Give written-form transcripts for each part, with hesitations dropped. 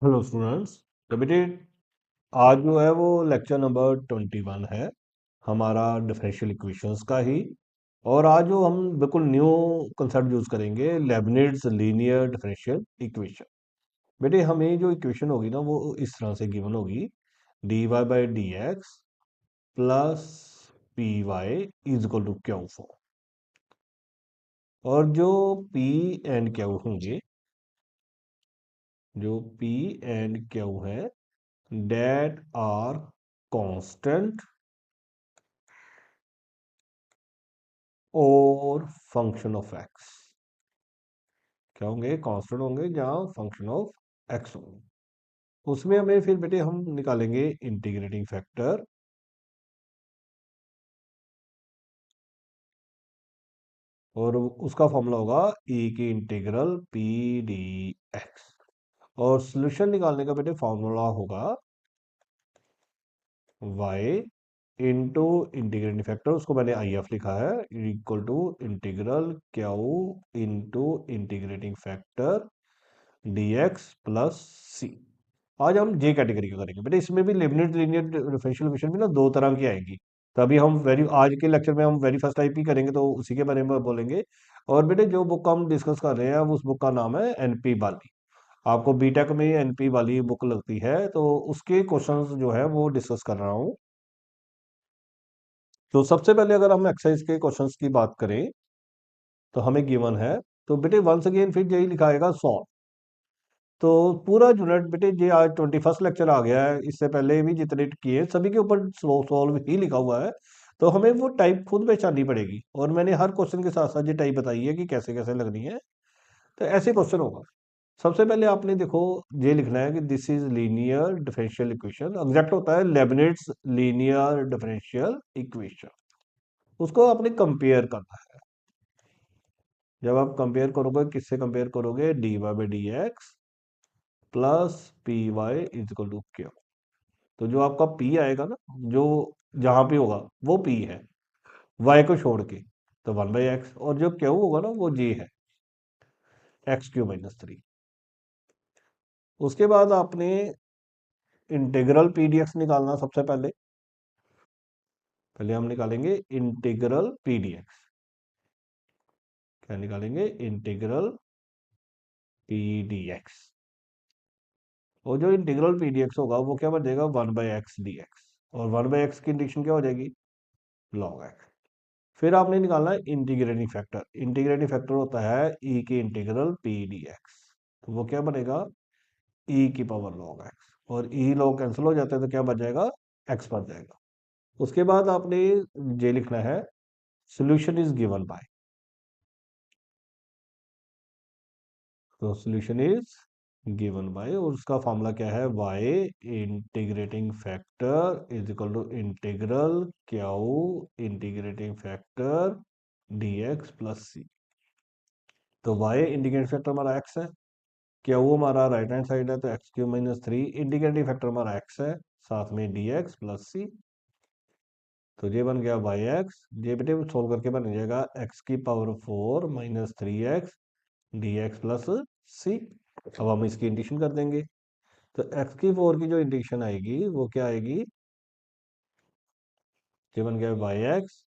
Hello students. तो बेटे आज जो है वो लेक्चर नंबर 21 है हमारा डिफरेंशियल इक्वेशंस का ही। और आज जो हम बिल्कुल न्यू कंसेप्ट यूज करेंगे लेबनिट्ज लीनियर डिफरेंशियल इक्वेशन। बेटे हमें जो इक्वेशन होगी ना वो इस तरह से गिवन होगी, d y by d x plus P y is equal to q for. और जो पी एंड क्यू होंगे, जो पी एंड क्यू है डेट आर कांस्टेंट और फंक्शन ऑफ एक्स। क्या होंगे? कांस्टेंट होंगे जहां फंक्शन ऑफ एक्स होंगे। उसमें हमें फिर बेटे हम निकालेंगे इंटीग्रेटिंग फैक्टर। और उसका फॉर्मूला होगा ई की इंटीग्रल पी डी एक्स। और सोल्यूशन निकालने का बेटे फॉर्मूला होगा y इंटू इंटीग्रेटिंग फैक्टर, उसको मैंने आई एफ लिखा है, equal to integral Q into integrating factor D x plus C. आज हम जे कैटेगरी का करेंगे बेटे। इसमें भी लिमिटेड लीनियर डिफरेंशियल इक्वेशन भी ना दो तरह की आएगी। तो अभी हम वेरी आज के लेक्चर में हम वेरी फर्स्ट टाइप ही करेंगे, तो उसी के बारे में बोलेंगे। और बेटे जो बुक हम डिस्कस कर रहे हैं उस बुक का नाम है एनपी वाली। आपको बीटेक में एनपी वाली बुक लगती है, तो उसके क्वेश्चंस जो है वो डिस्कस कर रहा हूँ। तो सबसे पहले अगर हम एक्सरसाइज के क्वेश्चंस की बात करें तो हमें गिवन है, तो बेटे वंस अगेन फिर यही लिखा आएगा सॉल्व। तो पूरा यूनिट बेटे ये आज 21st लेक्चर आ गया है, इससे पहले भी जितने किए सभी के ऊपर सॉल्व ही लिखा हुआ है। तो हमें वो टाइप खुद पहचाननी पड़ेगी, और मैंने हर क्वेश्चन के साथ साथ ये टाइप बताई है कि कैसे कैसे लगनी है। तो ऐसे क्वेश्चन होगा। सबसे पहले आपने देखो ये लिखना है कि this is linear differential equation. Exact होता है लेबनिट्ज लीनियर डिफरेंशियल इक्वेशन। उसको आपने कंपेयर करना है। जब आप कंपेयर करोगे, किससे कंपेयर करोगे? D y by d x plus P y is equal to q. तो जो आपका पी आएगा ना, जो जहां पे होगा वो पी है, वाई को छोड़ के, तो 1/x। और जो क्यू होगा ना वो जे है, x³ - 3। उसके बाद आपने इंटीग्रल पीडीएक्स निकालना सबसे पहले। पहले हम निकालेंगे इंटीग्रल पीडीएक्स। क्या निकालेंगे? इंटीग्रल पीडीएक्स। और जो इंटीग्रल पीडीएक्स होगा वो क्या बन जाएगा? 1/x dx। और 1/x की इंटीग्रेशन क्या हो जाएगी? log x। फिर आपने निकालना है इंटीग्रेटिंग फैक्टर। इंटीग्रेटिंग फैक्टर होता है ई की इंटीग्रल पी डी एक्स। तो वो क्या बनेगा? ई की पावर log x। और ई log कैंसिल हो जाता है तो क्या बच जाएगा? x बच जाएगा। उसके बाद आपने ये लिखना है सोल्यूशन इज गिवन बाय। तो सोल्यूशन इज गिवन बाय, और उसका फॉर्मूला क्या है? y integrating factor is equal to integral Q integrating factor dx plus सी। तो y इंटीग्रेटिंग फैक्टर हमारा x है, क्या वो हमारा राइट हैंड साइड है, तो x³ - 3 इंटीग्रेटिंग फैक्टर हमारा x है, साथ में dx प्लस सी। तो ये बन गया yx। ये बेटे सोल्व करके बन जाएगा x⁴ - 3x dx plus c. अब हम इसकी इंटीग्रेशन कर देंगे। तो x⁴ की जो इंटीग्रेशन आएगी वो क्या आएगी? ये बन गया yx।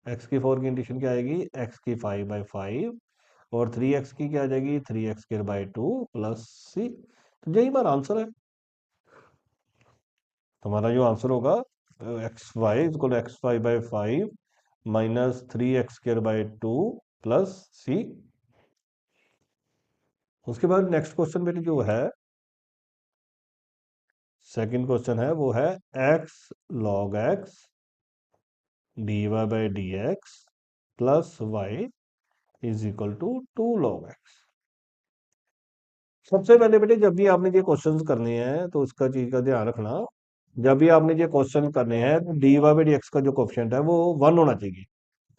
x⁴ की इंटीग्रेशन क्या आएगी? x⁵/5। और 3x की क्या आ जाएगी? 3x² प्लस सी। तो यही हमारा आंसर है। हमारा जो आंसर होगा x(y) = x⁵/5 minus 3x² plus सी। उसके बाद नेक्स्ट क्वेश्चन बेटे जो है, सेकंड क्वेश्चन है, वो है x log x dy by d x plus y is equal to 2 log x। सबसे पहले बेटे जब भी आपने ये क्वेश्चन करने हैं तो उसका चीज का ध्यान रखना। जब भी आपने ये क्वेश्चन करने हैं तो d y by d x का जो कोफिशिएंट है वो 1 होना चाहिए।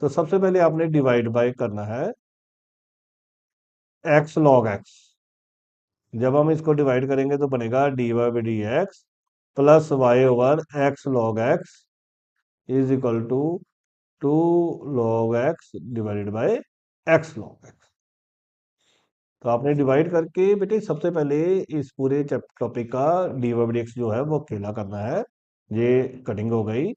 तो सबसे पहले आपने डिवाइड बाय करना है x log x। जब हम इसको डिवाइड करेंगे तो बनेगा d y by d x plus y over x log x is equal to 2 log x divided by x log x। तो आपने डिवाइड करके बेटे सबसे पहले इस पूरे टॉपिक का डी बाई डी एक्स जो है वो अकेला करना है। ये कटिंग हो गई।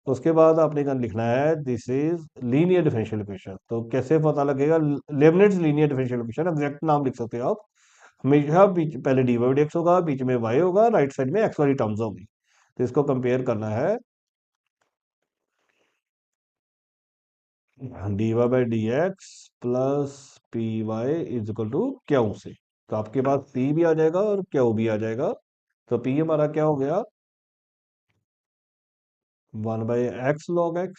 उसके बाद आपने क्या लिखना है, this is linear differential equation. तो कैसे पता लगेगा, लेबनिट्ज लीनियर डिफरेंशियल इक्वेशन, एग्जैक्ट नाम लिख सकते हो आप। हमेशा बीच पहले डी बाई डी एक्स होगा, बीच में वाई होगा, राइट साइड में एक्स वाली टर्म्स होगी। तो इसको कंपेयर करना है d y by d x plus P y is equal to q से। तो आपके पास पी भी आ जाएगा और क्यू भी आ जाएगा। तो पी हमारा क्या हो गया, 1/x log x,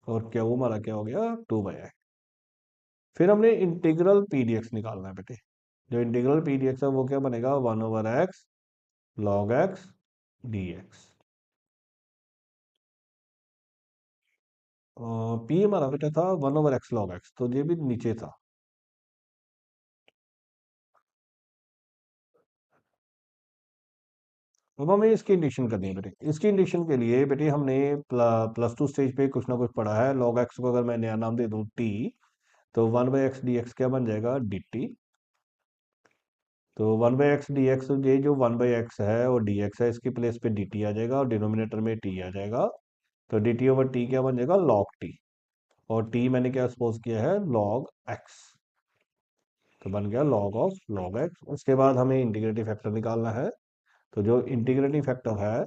और क्यू हमारा क्या हो गया, 2/x। फिर हमने इंटीग्रल पी डी एक्स निकालना है बेटे। जो इंटीग्रल पी डी एक्स है वो क्या बनेगा, 1/x log x dx। P हमारा बेटा था 1/x log x, तो ये भी नीचे था। अब हमें इसकी इंडक्शन करनी है बेटे। इसकी इंडक्शन के लिए बेटे हमने +2 स्टेज पे कुछ ना कुछ पढ़ा है। लॉग एक्स को अगर मैं नया नाम दे दूं टी, तो 1/x dx क्या बन जाएगा, dt। तो 1/x dx, ये जो 1/x है वो dx है, इसकी प्लेस पे dt आ जाएगा और डिनोमिनेटर में t आ जाएगा। तो dt/t क्या बन जाएगा, log t। और t मैंने क्या सपोज किया है, log x। तो बन गया log ऑफ log x। उसके बाद हमें इंटीग्रेटिव फैक्टर निकालना है। तो जो इंटीग्रेटिव फैक्टर है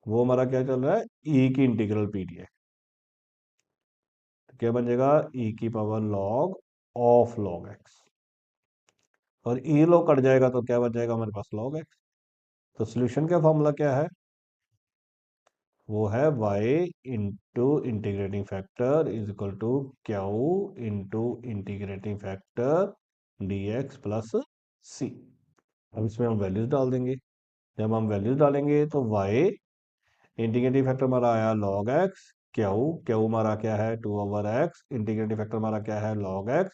वो हमारा क्या चल रहा है, e की इंटीग्रल पीडीएफ। तो क्या बन जाएगा, e की power log of log x। और e log कट जाएगा तो क्या बच जाएगा हमारे पास, log x। तो सोल्यूशन का फॉर्मूला क्या है, वो है y into integrating factor is equal to q into integrating factor dx plus c। अब इसमें हम वैल्यूज डाल देंगे। जब हम वैल्यूज डालेंगे तो y इंटीग्रेटिव फैक्टर हमारा आया log x, क्यू क्यू हमारा क्या है, 2/x, इंटीग्रेटिव फैक्टर हमारा क्या है, log x,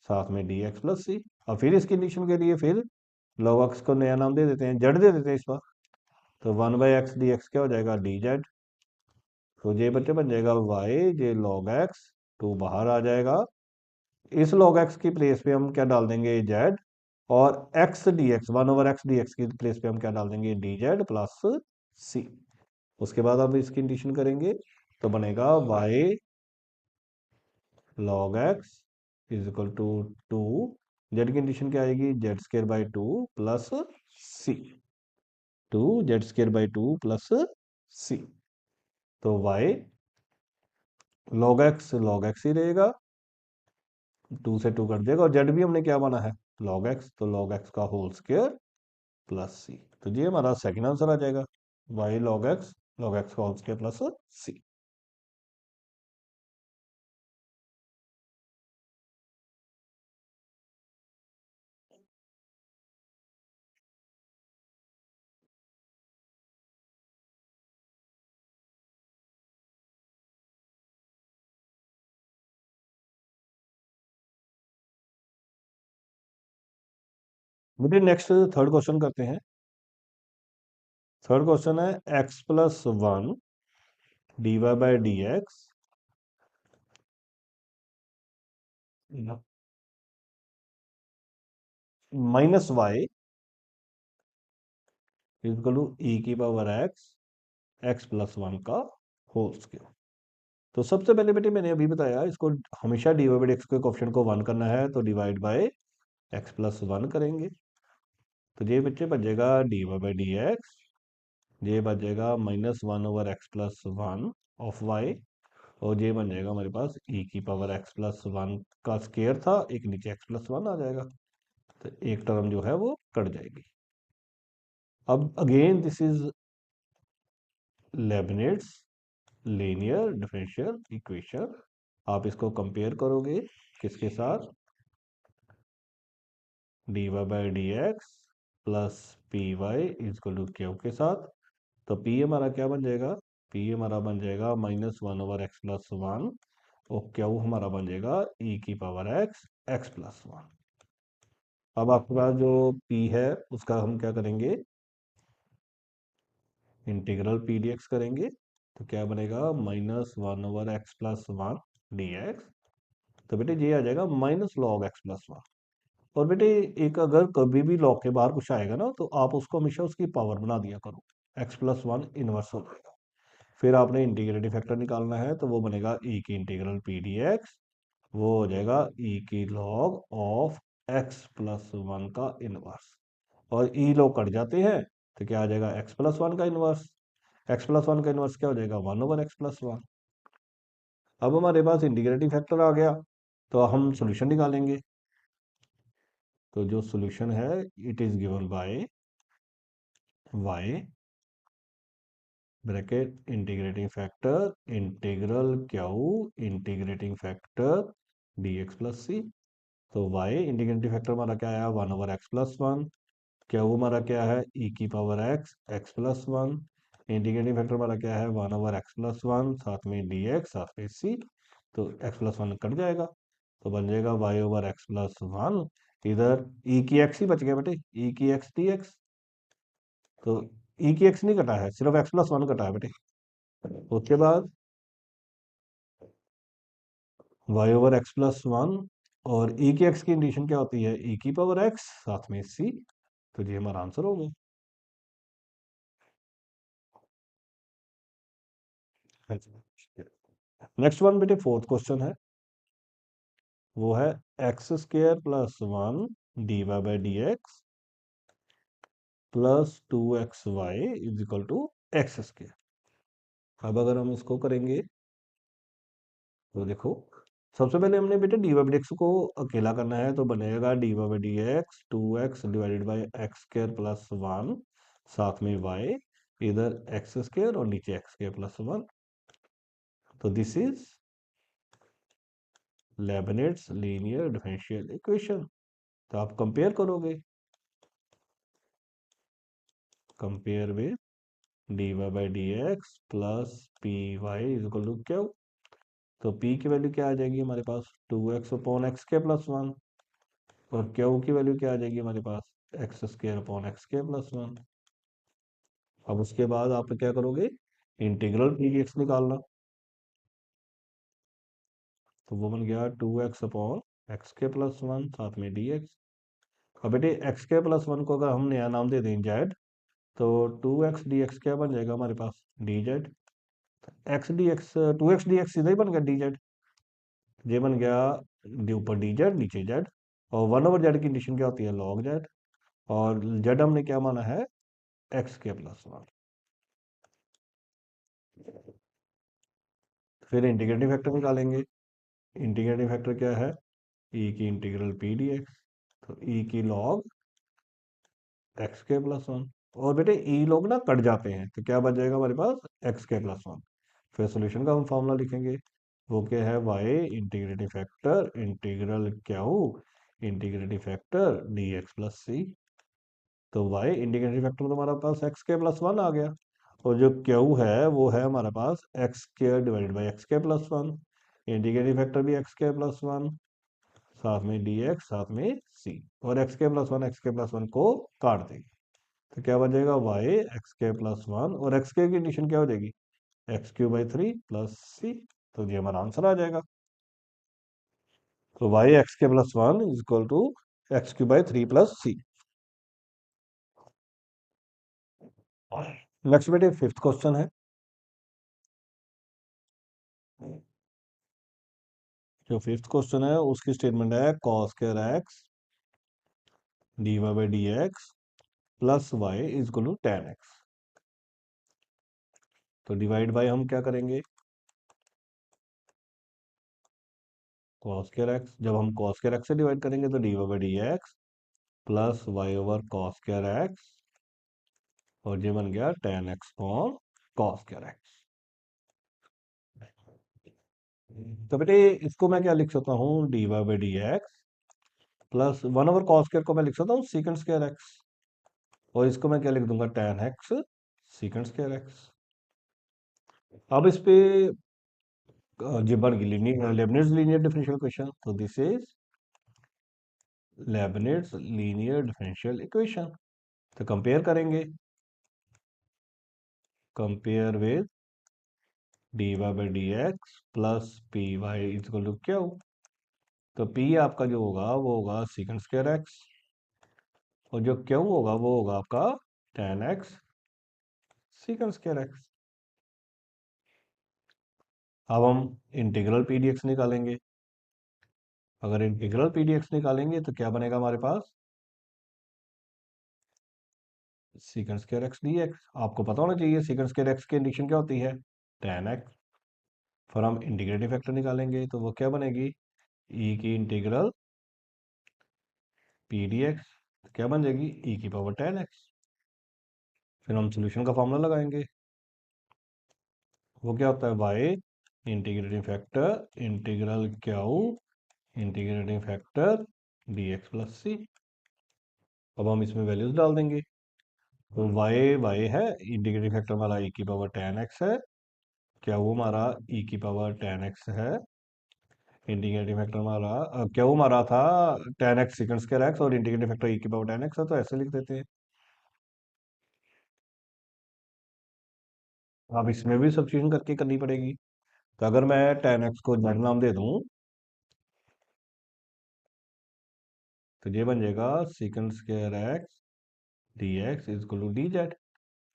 साथ में dx प्लस c। और फिर इसकी कंडीशन के लिए फिर log x को नया नाम दे देते हैं, जेड दे देते हैं इस बार। तो 1/x dx क्या हो जाएगा, dz। तो ये बच्चे बन जाएगा y जे log x, टू बाहर आ जाएगा। इस log x की प्लेस पे हम क्या डाल देंगे, z। और x dx, 1/x dx की प्लेस पे हम क्या डाल देंगे, dz प्लस c। उसके बाद अब इसकी कंडीशन करेंगे तो बनेगा y log x is equal to 2। Z की कंडीशन क्या आएगी, z² by 2 plus c। 2 z² by 2 plus c। तो y log x ही रहेगा, 2 से 2 कट जाएगा। और जेड भी हमने क्या माना है, log x, तो log x का होल स्क्वायर प्लस c। तो ये हमारा सेकंड आंसर आ जाएगा, y log x का होल स्क्वायर प्लस c। मुझे नेक्स्ट थर्ड क्वेश्चन करते हैं। थर्ड क्वेश्चन है x+1 dy/dx -y equal to e की पावर x+1 का होल स्क्वायर। तो सबसे पहले बेटे मैंने अभी बताया, इसको हमेशा dy/dx के कोएफिशिएंट को 1 करना है, तो डिवाइड बाय x+1 करेंगे। तो ये बच्चे बचेगा dy/dx, ये बचेगा -1/x+1 ऑफ y। और ये बन जाएगा हमारे पास e की पावर x+1 का स्क्वायर था, एक नीचे x+1 आ जाएगा। तो एक टर्म जो है वो कट जाएगी। अब again this is लेबनिट्ज linear differential equation. आप इसको कंपेयर करोगे किसके साथ, dy/dx plus P Y is equal to Q के साथ। तो p हमारा क्या बन जाएगा, p हमारा बन जाएगा -1/x+1, और क्यू हमारा बन जाएगा e की पावर x+1। अब आपके पास जो p है उसका हम क्या करेंगे, इंटीग्रल पी डी एक्स करेंगे। तो क्या बनेगा, -1/x+1 dx तो बेटे ये आ जाएगा minus log x plus one. और बेटे एक अगर कभी भी लॉग के बाहर कुछ आएगा ना, तो आप उसको हमेशा उसकी पावर बना दिया करो, एक्स प्लस वन इनवर्स हो जाएगा। फिर आपने इंटीग्रेटिव फैक्टर निकालना है, तो वो बनेगा ई की इंटीग्रल पी डी एक्स, वो हो जाएगा ई की log of x plus one का इनवर्स। और ई लॉग कट जाते हैं, तो क्या आ जाएगा एक्स प्लस वन का इनवर्स। एक्स प्लस वन का इनवर्स क्या हो जाएगा, one over X plus one. अब हमारे पास इंटीग्रेटिव फैक्टर आ गया, तो हम सोल्यूशन निकालेंगे। तो जो सोल्यूशन है, it is given by Y bracket integrating factor integral Q integrating factor D x plus सी। तो y इंटीग्रेटिंग फैक्टर हमारा क्या आया, one over X plus one. क्या वो हमारा क्या है, e की power x X plus one. Integrating factor हमारा क्या है, one over X plus one, साथ में डी एक्स, साथ में c। तो x प्लस वन कट जाएगा, तो बन जाएगा y over X plus one. इधर e की x ही बच गया बेटे, e की x डी एक्स। तो e की x नहीं कटा है, सिर्फ x प्लस वन कटा है बेटे। उसके बाद y over X plus one, और e की x की कंडीशन क्या होती है, e की पावर x साथ में c। तो ये हमारा आंसर हो गया। नेक्स्ट वन बेटे फोर्थ क्वेश्चन है, वो है x square plus one d y by d x plus two x y is equal to x square. अब अगर हम इसको करेंगे, तो देखो सबसे पहले हमने बेटे d y by d x को अकेला करना है, तो बनेगा d y by d x two x divided by x square plus one, साथ में वाई, इधर एक्स स्क्र और नीचे एक्स स्क्र प्लस वन। तो this is Leibniz linear differential equation. तो आप कंपेयर करोगे, compare with d y by d x plus P y is equal to q. तो p की वैल्यू क्या आ जाएगी हमारे पास, टू एक्स अपॉन एक्स के प्लस वन। और q की वैल्यू क्या आ जाएगी हमारे पास, एक्स स्क्र अपॉन एक्स के प्लस वन। अब उसके बाद आप क्या करोगे, इंटीग्रल पी की एक्स निकालना। तो वो बन गया टू एक्स अपॉन एक्स के प्लस वन, साथ में डी एक्स। अब बेटे एक्स के प्लस वन को अगर हम नया नाम दे दें जेड, तो टू एक्स डी एक्स क्या बन जाएगा हमारे पास, D Z. X D x, two X D X सीधा ही बन गया डी जेड। ये बन गया ऊपर डी जेड नीचे जेड। और वन ओवर जेड की कंडीशन क्या होती है, लॉग जेड। और जेड हमने क्या माना है, एक्स के प्लस वन। फिर इंटीग्रेटिंग फैक्टर निकालेंगे। इंटीग्रेटिंग फैक्टर क्या है, ई की इंटीग्रल पी डी एक्स, तो ई की लॉग एक्स के प्लस वन। और बेटे ई लोग ना कट जाते हैं, तो क्या बच जाएगा हमारे पास, एक्स के प्लस वन। फिर सोल्यूशन का हम फॉर्मूला लिखेंगे, वो क्या है, y integrating factor integral Q integrating factor D x plus सी। तो y इंटीग्रेटिंग फैक्टर तो हमारा पास एक्स के प्लस वन आ गया। और जो क्यू है वो है हमारे पास x square divided by x के प्लस वन। इंटीग्रेटिंग फैक्टर भी एक्स के प्लस वन, साथ में डी एक्स, साथ में सी। और एक्स के प्लस वन एक्स के प्लस वन को काट देंगे, तो क्या बन जाएगा, वाई एक्स के प्लस वन, और एक्स के की कंडीशन क्या हो जाएगी, x q by three plus सी। तो ये हमारा आंसर आ जाएगा। तो वाई एक्स के plus one is equal to x q by three plus c. Next बेटे फिफ्थ क्वेश्चन है, जो फिफ्थ क्वेश्चन है उसकी स्टेटमेंट है cos square x d y by d x plus y is equal to tan x. तो divide by हम क्या करेंगे, कॉस स्क्वायर एक्स, जब हम कॉस स्क्वायर एक्स से डिवाइड करेंगे तो d y by d x plus y over cos square x, और ये बन गया tan x for cos square x. तो बेटे इसको मैं क्या लिख सकता हूँ, d y by d x plus one over cos square को मैं लिख सकता हूँ सीकेंड स्क्वायर एक्स, और इसको मैं क्या लिख दूंगा, tan x secant square x. अब इस पे ये बन गई लेबनिट्स लीनियर डिफरेंशियल इक्वेशन। तो this is Leibniz linear differential equation. तो कंपेयर करेंगे, compare with d y by d x plus P y is equal to q. तो P आपका जो होगा वो होगा सीकेंट स्क्वायर एक्स, और जो Q होगा वो होगा आपका tan x secant square x. अब हम इंटीग्रल पी डी एक्स निकालेंगे। अगर इंटीग्रल पी डी एक्स निकालेंगे तो क्या बनेगा हमारे पास, secant square x D x. आपको पता होना चाहिए सीकेंट स्क्वायर एक्स की कंडीशन क्या होती है, tan एक्स। फिर हम इंटीग्रेटिंग फैक्टर निकालेंगे तो वो क्या बनेगी, ई की इंटीग्रल पी डी एक्स क्या बन जाएगी, ई की पावर tan एक्स। फिर हम सोल्यूशन का फॉर्मूला लगाएंगे, वो क्या होता है, y integrating factor integral Q integrating factor D x plus c. अब हम इसमें वैल्यूज डाल देंगे। तो वाई वाई है, इंटीग्रेटिंग फैक्टर हमारा ई की पावर tan एक्स है, क्या वो हमारा ई की पावर tan एक्स है। इंटीग्रेटिंग फैक्टर हमारा क्या वो हमारा था tan x second square x, और इंटीग्रेटिंग फैक्टर ई की पावर tan एक्स है, तो ऐसे लिख देते हैं। अब इसमें भी सब्स्टिट्यूशन करके करनी पड़ेगी। तो अगर मैं tan एक्स को जेड नाम दे दूं तो ये बन जाएगा second square x D x is equal to d z.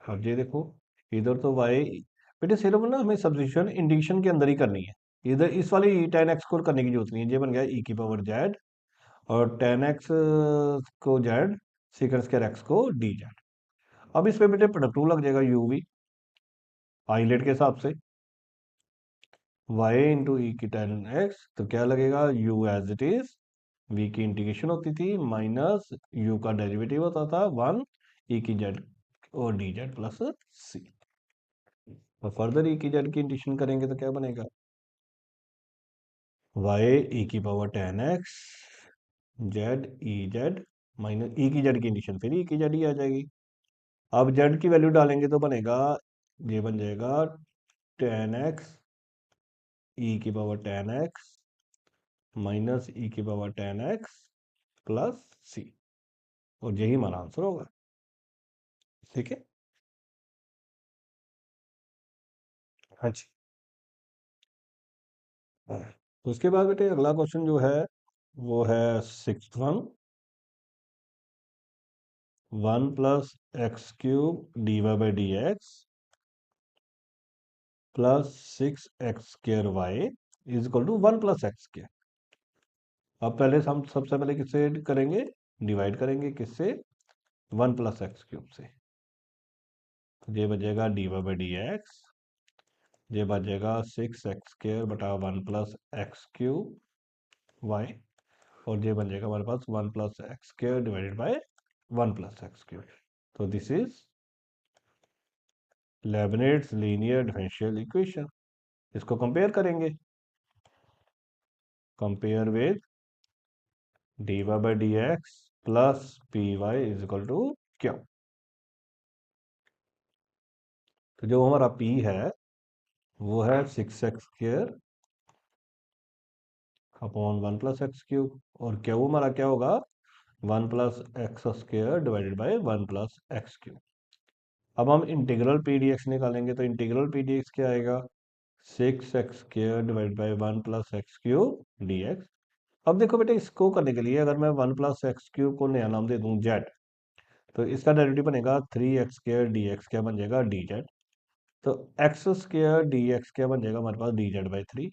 अब ये देखो, इधर तो वाई, बेटे सिर्फ ना हमें सब्स्टिट्यूशन इंडिकेशन के अंदर ही करनी है। इधर इस वाली tan एक्स को करने की जरूरत नहीं है। ये बन गया ई की पावर जेड, और tan एक्स को जेड सेकंड स्क्वायर एक्स को डी जेड। अब इस पे बेटे प्रोडक्ट रूल लग जाएगा, यू भी आइलेट के हिसाब से, y इंटू ई की tan एक्स, तो क्या लगेगा, u as it is, v की इंटीग्रेशन होती थी माइनस u का डेरिवेटिव होता था 1 e की जेड और डी जेड प्लस सी। और फर्दर ई की जेड की इंटीग्रेशन करेंगे तो क्या बनेगा, y e की power tan x z e z minus e की जेड की इंटीग्रेशन फिर ई की जेड ही आ जाएगी। अब जेड की वैल्यू डालेंगे तो बनेगा, ये बन जाएगा tan एक्स ई की power tan x minus e की पावर tan एक्स प्लस सी, और यही हमारा आंसर होगा। ठीक है, हाँ जी। तो उसके बाद बेटे अगला क्वेश्चन जो है वो है six one, 1 plus x cube d y by d x plus 6 x square y is equal to 1 plus x square. अब पहले हम सबसे पहले किससे करेंगे, डिवाइड करेंगे, किससे, 1 प्लस एक्स क्यूब से। तो ये बचेगा d y by d x, ये बचेगा 6 एक्स स्क्र बटा 1 प्लस एक्स क्यूब वाई, और ये बन जाएगा हमारे पास 1 plus x square divided by 1 plus x cube. तो this is Leibniz linear differential equation. इसको कंपेयर करेंगे, compare with d y by d x plus P y is equal to q. तो जो हमारा p है वो है 6 x square upon 1 plus x cube, और क्या वो हमारा क्या होगा, 1 plus x square divided by 1 plus x cube. अब हम इंटीग्रल पी डी एक्स निकालेंगे, तो इंटीग्रल पी डी एक्स क्या आएगा, 6 x square divide by 1 plus x cube D x. अब देखो बेटे, इसको करने के लिए अगर मैं 1 प्लस एक्स क्यूब को नया नाम दे दूं जेड, तो इसका डेरिवेटिव बनेगा 3 एक्स स्क्र डी एक्स, क्या बन जाएगा, डी जेड। तो एक्स स्क्र डी एक्स क्या बन जाएगा हमारे पास, डी जेड बाई 3।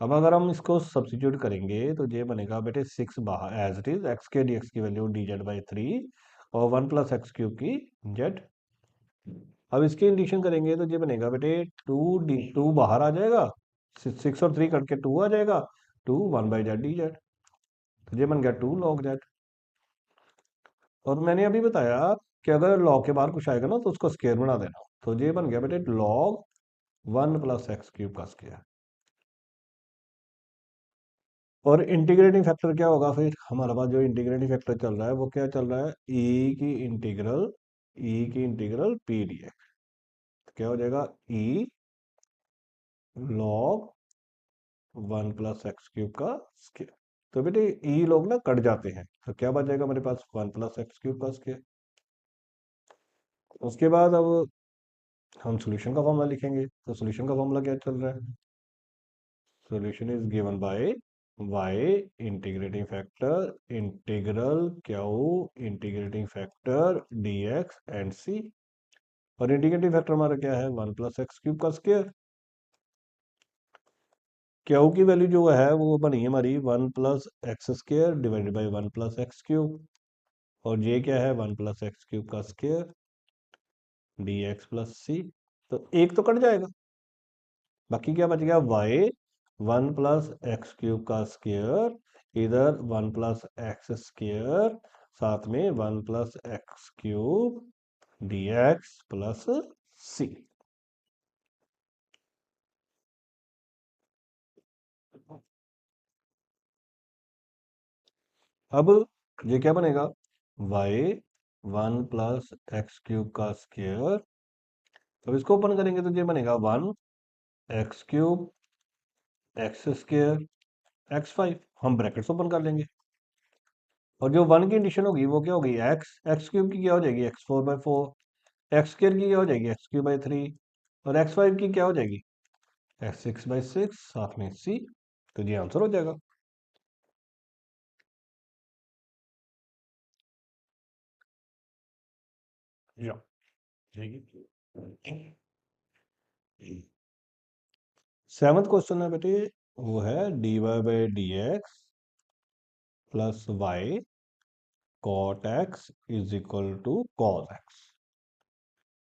अब अगर हम इसको सब्सिट्यूट करेंगे तो ये बनेगा बेटे 6 बाहर एज इट इज, एक्स के डी एक्स की वैल्यू डी जेड बाई 3, और 1 प्लस एक्स क्यूब की जेड। अब इसकी इंडिकेशन करेंगे तो ये बनेगा बेटे 2 बाहर आ जाएगा, 6 और 3 करके 2 आ जाएगा, 2 1 बाई जेड डी जेड। तो ये बन गया 2 log जेड। और मैंने अभी बताया कि अगर log के बाहर कुछ आएगा ना तो उसको स्क्वायर बना देना। तो ये बन गया बेटे log 1 प्लस एक्स क्यूब का स्क्वायर। और इंटीग्रेटिंग फैक्टर क्या होगा, फिर हमारे पास जो इंटीग्रेटिंग फैक्टर चल रहा है वो क्या चल रहा है, ई की इंटीग्रल पी डी एक्स, क्या हो जाएगा, ई लॉग 1 प्लस एक्स क्यूब का स्क्वायर। तो बेटे ई लोग ना कट जाते हैं, तो क्या बच जाएगा हमारे पास, 1 प्लस एक्स क्यूब का स्क्वायर। उसके बाद अब हम सॉल्यूशन का फॉर्मूला लिखेंगे। तो सॉल्यूशन का फॉर्मूला क्या चल रहा है, solution is given by y integrating factor integral Q integrating factor D x and c. और इंटीग्रेटिंग फैक्टर हमारा क्या है, 1 + x³ का स्क्वायर। क्यू की वैल्यू जो है वो बनी है हमारी 1 + x² डिवाइडेड बाई 1 + x³। और जे क्या है, 1 + x³ का स्क्वायर डी एक्स प्लस सी। तो एक तो कट जाएगा, बाकी क्या बच गया, वाई 1 + x³ का स्क्वायर, इधर 1 + x² साथ में 1 + x³ D x plus c. अब ये क्या बनेगा, वाई 1 + x³ का स्क्वायर। अब इसको ओपन करेंगे तो ये बनेगा 1 x³ x² x5। हम ब्रैकेट्स ओपन कर लेंगे और जो 1 की कंडीशन होगी वो क्या होगी, x³ की क्या हो जाएगी, x4/4। x² की क्या हो जाएगी, x3/3। और x5 की क्या हो जाएगी, x6/6 साथ में c। तो ये आंसर हो जाएगा। या सेवंथ क्वेश्चन है बेटे, वो है dy/dx plus y cot x is equal to cos x।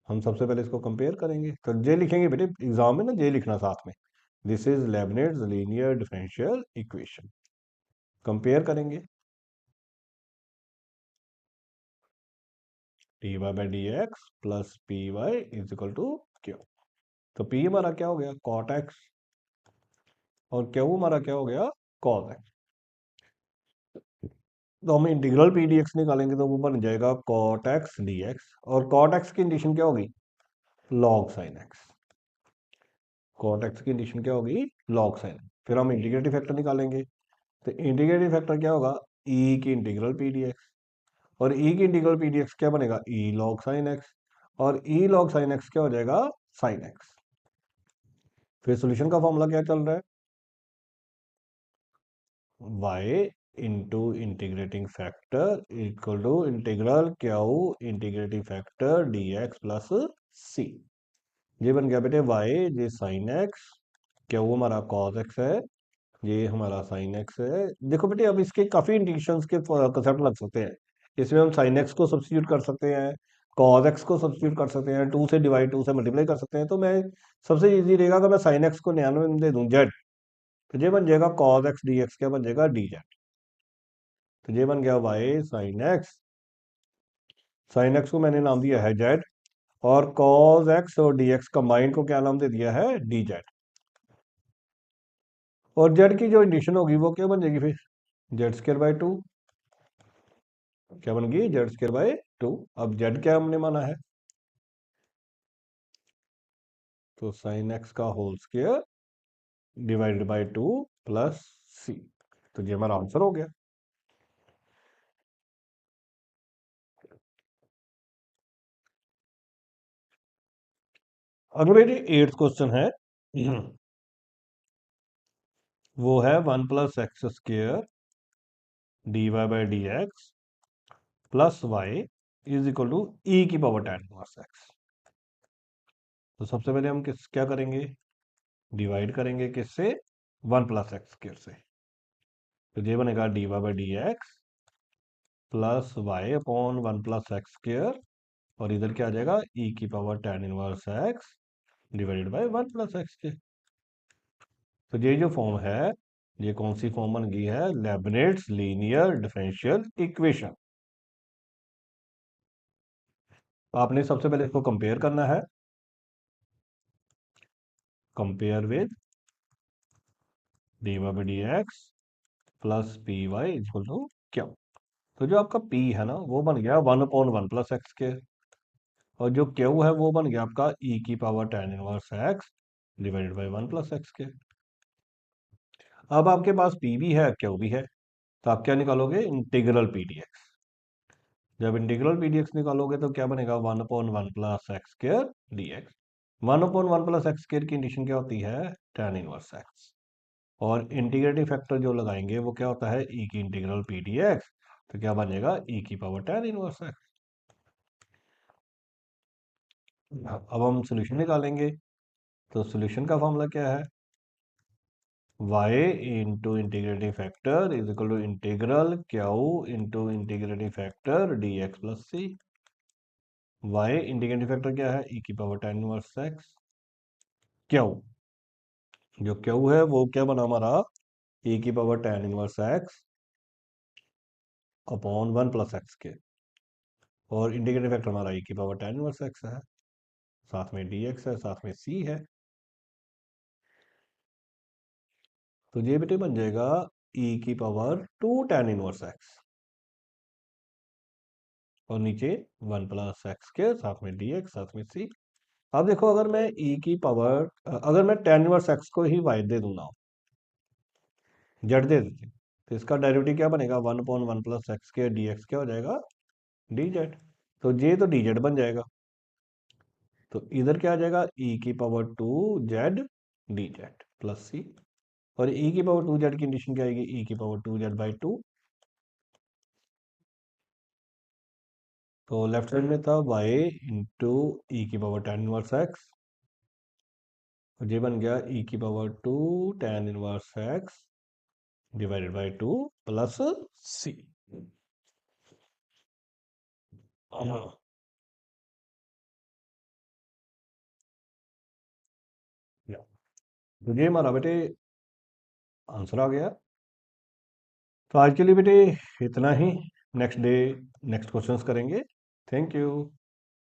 हम सबसे पहले इसको कंपेयर करेंगे, तो जे लिखेंगे बेटे एग्जाम में ना, जे लिखना साथ में। This is लेबनिट्ज linear differential equation. Compare करेंगे dy/dx plus py is equal to q। तो p हमारा क्या हो गया, कॉट x, और q हमारा क्या हो गया, कॉस x। तो हम इंटीग्रल पी डी एक्स निकालेंगे तो वो बन जाएगा कॉट x dx। और कॉट x की कंडीशन क्या होगी, log sine x। Cot x की कंडीशन क्या होगी, लॉग साइन। फिर हम इंटीग्रेटिव फैक्टर निकालेंगे, तो इंटीग्रेटिव फैक्टर क्या होगा, e की इंटीग्रल पी डी एक्स। और e की इंटीग्रल पी डी एक्स क्या बनेगा, e log sin x। और e log sin x क्या हो जाएगा, sin x। फिर सॉल्यूशन का फॉर्मूला क्या चल रहा है, y into integrating factor equal to integral Q integrating factor D x plus c. ये बन गया बेटे y, ये साइन x, क्यू हमारा cos x है, ये हमारा साइन x है। देखो बेटे अब इसके काफी इंडिकेशंस के कंसेप्ट लग सकते हैं। इसमें हम साइन x को सब्स्टिट्यूट कर सकते हैं, cos x को सब्स्टिट्यूट कर सकते हैं, 2 से डिवाइड 2 से मल्टीप्लाई कर सकते हैं। तो मैं सबसे इजी रहेगा कि मैं साइन x को 99 में दे दूं जेड। तो ये बन जाएगा cos x dx, क्या बन जाएगा, डी जेड। तो ये बन गया y sine x। Sine x को मैंने नाम दिया है जेड, और cos x और dx कंबाइंड को क्या नाम दे दिया है, डी जेड। और जेड की जो इंडिकेशन होगी वो क्या बन जाएगी फिर, z² by 2। क्या बन गई, z²/2। अब z क्या हमने माना है, तो साइन x का whole square divided by 2 plus c। तो ये हमारा आंसर हो गया। अगला मेरी 8th क्वेश्चन है, वो है 1 + x² dy/dx plus y is equal to e⁻tan−x। तो सबसे पहले हम क्या करेंगे, डिवाइड करेंगे किससे, 1 + x² से। तो ये बनेगा dy/dx plus Y upon 1 + x²। और इधर क्या आ जाएगा, e⁻tan−x डिवाइडेड बाय 1 + x²। तो ये जो फॉर्म है, ये कौन सी फॉर्म बन गई है, लेबनिट्ज लीनियर डिफरेंशियल इक्वेशन। आपने सबसे पहले इसको कंपेयर करना है, compare with dy/dx plus py equal to क्या। तो जो आपका p है ना वो बन गया 1/1 + x²। और जो q है वो बन गया आपका e⁻tan−x डिवाइडेड बाय 1 + x²। अब आपके पास p भी है, q भी है, तो आप क्या निकालोगे, इंटीग्रल पी डी एक्स। जब इंटीग्रल पी डी एक्स निकालोगे तो क्या बनेगा, 1/1 + x² dx। 1/1 + x² की कंडीशन क्या होती है, tan−1x। और इंटीग्रेटिंग फैक्टर जो लगाएंगे वो क्या होता है, ई की इंटीग्रल पी डी एक्स, तो क्या बनेगा ई की पावर tan इनवर्स एक्स। अब हम सोल्यूशन निकालेंगे, तो सोल्यूशन का फॉर्मूला क्या है, y into integrating factor is equal to integral Q into integrating factor D x plus c. y integrating factor क्या है, ई की power tan inverse x, q जो क्यू है वो क्या बना हमारा, ई की power tan inverse x upon 1 + x के, और इंटीग्रेटिंग फैक्टर हमारा ई की पावर tan इनवर्स एक्स है, साथ में dx है, साथ में c है। तो ये बेटे बन जाएगा ई की पावर 2 tan इनवर्स एक्स, और नीचे 1 + x के, साथ में dx, साथ में c। अब देखो, अगर मैं ई की पावर, अगर मैं tan इनवर्स एक्स को ही y दे दूंगा, z दे देते, तो इसका डेरिवेटिव क्या बनेगा, 1/1 + x के dx क्या हो जाएगा, dz। तो ये तो dz बन जाएगा, तो इधर क्या आ जाएगा, ई की पावर 2z dz प्लस सी, और ई की पावर 2z की कंडीशन क्या आएगी, ई की पावर 2z/2। तो लेफ्ट साइड में था y इंटू ई की पावर tan इनवर्स एक्स, और ये बन गया ई की power 2 tan inverse x divided by 2 plus c. हाँ, तो ये हमारा बेटे आंसर आ गया। तो आज के लिए बेटे इतना ही, नेक्स्ट डे नेक्स्ट क्वेश्चंस करेंगे। Thank you.